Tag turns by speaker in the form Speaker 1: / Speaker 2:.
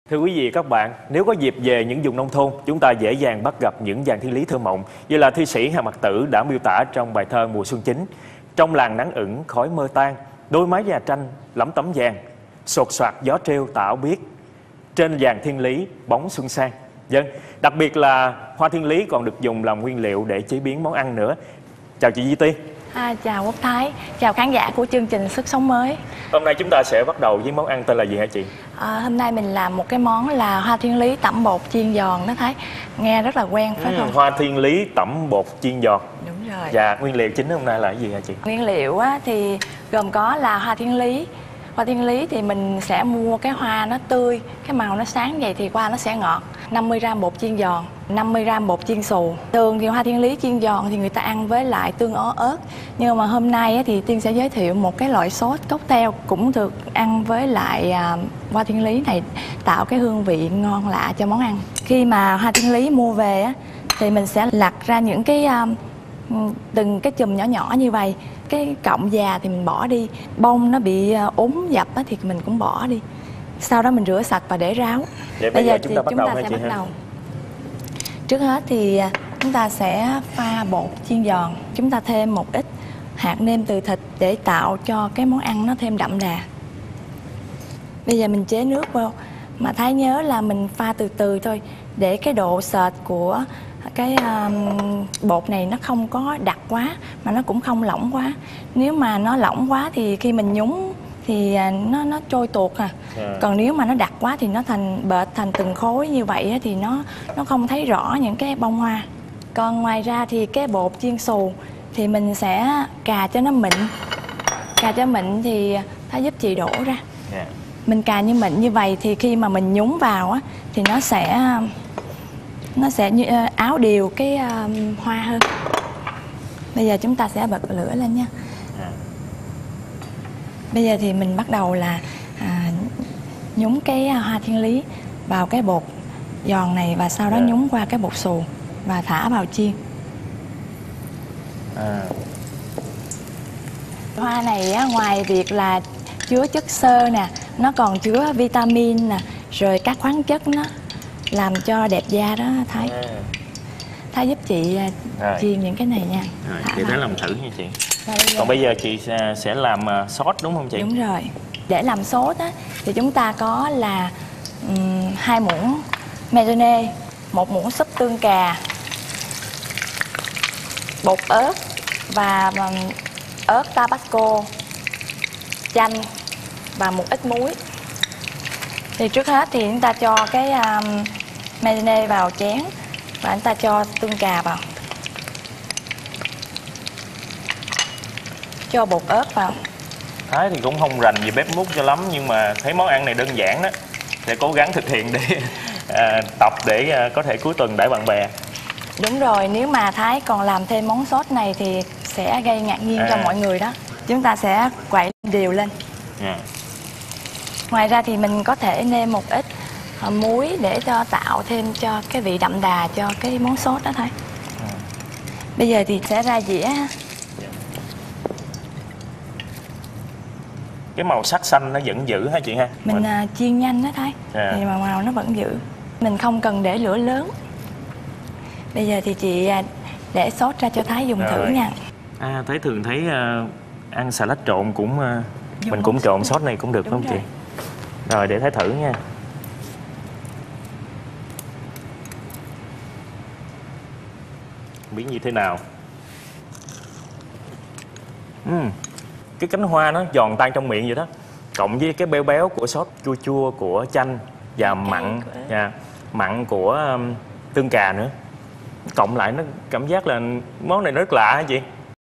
Speaker 1: Thưa quý vị các bạn, nếu có dịp về những vùng nông thôn, chúng ta dễ dàng bắt gặp những dàn thiên lý thơ mộng như là thi sĩ Hà Mặc Tử đã miêu tả trong bài thơ Mùa Xuân Chính. Trong làng nắng ửng khói mơ tan, đôi mái nhà tranh lắm tấm vàng, sột soạt gió treo tảo biết, trên dàn thiên lý bóng xuân sang. Dân, đặc biệt là hoa thiên lý còn được dùng làm nguyên liệu để chế biến món ăn nữa. Chào chị Di Ti.
Speaker 2: Chào Quốc Thái, chào khán giả của chương trình Sức Sống Mới.
Speaker 1: Hôm nay chúng ta sẽ bắt đầu với món ăn tên là gì hả chị?
Speaker 2: Hôm nay mình làm một cái món là hoa thiên lý tẩm bột chiên giòn đó Thái. Nghe rất là quen phải không?
Speaker 1: Hoa thiên lý tẩm bột chiên giòn.
Speaker 2: Đúng rồi.
Speaker 1: Và nguyên liệu chính hôm nay là cái gì hả chị?
Speaker 2: Nguyên liệu thì gồm có là hoa thiên lý. Hoa thiên lý thì mình sẽ mua cái hoa nó tươi, cái màu nó sáng vậy thì hoa nó sẽ ngọt. 50g bột chiên giòn, 50g bột chiên xù. Thường thì hoa thiên lý chiên giòn thì người ta ăn với lại tương ớt. Nhưng mà hôm nay thì Tiên sẽ giới thiệu một cái loại sốt cocktail cũng được ăn với lại hoa thiên lý này, tạo cái hương vị ngon lạ cho món ăn. Khi mà hoa thiên lý mua về thì mình sẽ lặt ra những cái từng cái chùm nhỏ nhỏ như vậy. Cái cọng già thì mình bỏ đi, bông nó bị ốm dập thì mình cũng bỏ đi. Sau đó mình rửa sạch và để ráo.
Speaker 1: Vậy bây giờ chúng ta sẽ
Speaker 2: bắt đầu. Trước hết thì chúng ta sẽ pha bột chiên giòn. Chúng ta thêm một ít hạt nêm từ thịt để tạo cho cái món ăn nó thêm đậm đà. Bây giờ mình chế nước vô. Mà Thái nhớ là mình pha từ từ thôi, để cái độ sệt của cái bột này nó không có đặc quá mà nó cũng không lỏng quá. Nếu mà nó lỏng quá thì khi mình nhúng thì nó trôi tuột Còn nếu mà nó đặc quá thì nó bệt thành từng khối như vậy thì nó không thấy rõ những cái bông hoa. Còn ngoài ra thì cái bột chiên xù thì mình sẽ cà cho nó mịn. Cà cho mịn thì Thái giúp chị đổ ra. Mình cà như mịn như vậy thì khi mà mình nhúng vào thì nó sẽ áo đều cái hoa hơn. Bây giờ chúng ta sẽ bật lửa lên nha. Bây giờ thì mình bắt đầu là nhúng cái hoa thiên lý vào cái bột giòn này và sau đó nhúng qua cái bột xù và thả vào chiên. Hoa này ngoài việc là chứa chất xơ nè, nó còn chứa vitamin nè, rồi các khoáng chất nó làm cho đẹp da đó Thái. Thái giúp chị chiên những cái này nha.
Speaker 1: Chị Thái làm thử nha chị. Còn bây giờ chị sẽ làm sốt đúng không chị?
Speaker 2: Đúng rồi. Để làm sốt thì chúng ta có là 2 muỗng mayonnaise, 1 muỗng súp tương cà, bột ớt và ớt Tabasco, chanh và một ít muối. Thì trước hết thì chúng ta cho cái mayonnaise vào chén và chúng ta cho tương cà vào, cho bột ớt vào.
Speaker 1: Thái thì cũng không rành về bếp núc cho lắm, nhưng mà thấy món ăn này đơn giản đó, sẽ cố gắng thực hiện để tập để có thể cuối tuần đãi bạn bè.
Speaker 2: Đúng rồi, nếu mà Thái còn làm thêm món sốt này thì sẽ gây ngạc nhiên cho mọi người đó. Chúng ta sẽ quậy đều lên. Ngoài ra thì mình có thể nêm một ít muối để cho tạo thêm cho cái vị đậm đà cho cái món sốt đó thôi. Bây giờ thì sẽ ra dĩa.
Speaker 1: Cái màu sắc xanh nó vẫn giữ hả chị ha?
Speaker 2: Mình chiên nhanh đó thôi, thì màu nó vẫn giữ. Mình không cần để lửa lớn. Bây giờ thì chị để sốt ra cho Thái dùng thử nha.
Speaker 1: Thái thường thấy ăn salad trộn cũng mình cũng trộn sốt này cũng được đúng không chị? Rồi để Thái thử nha. Biết như thế nào. Cái cánh hoa nó giòn tan trong miệng vậy đó, cộng với cái béo béo của sốt chua chua của chanh và mặn của tương cà nữa, cộng lại nó cảm giác là món này rất lạ hả chị?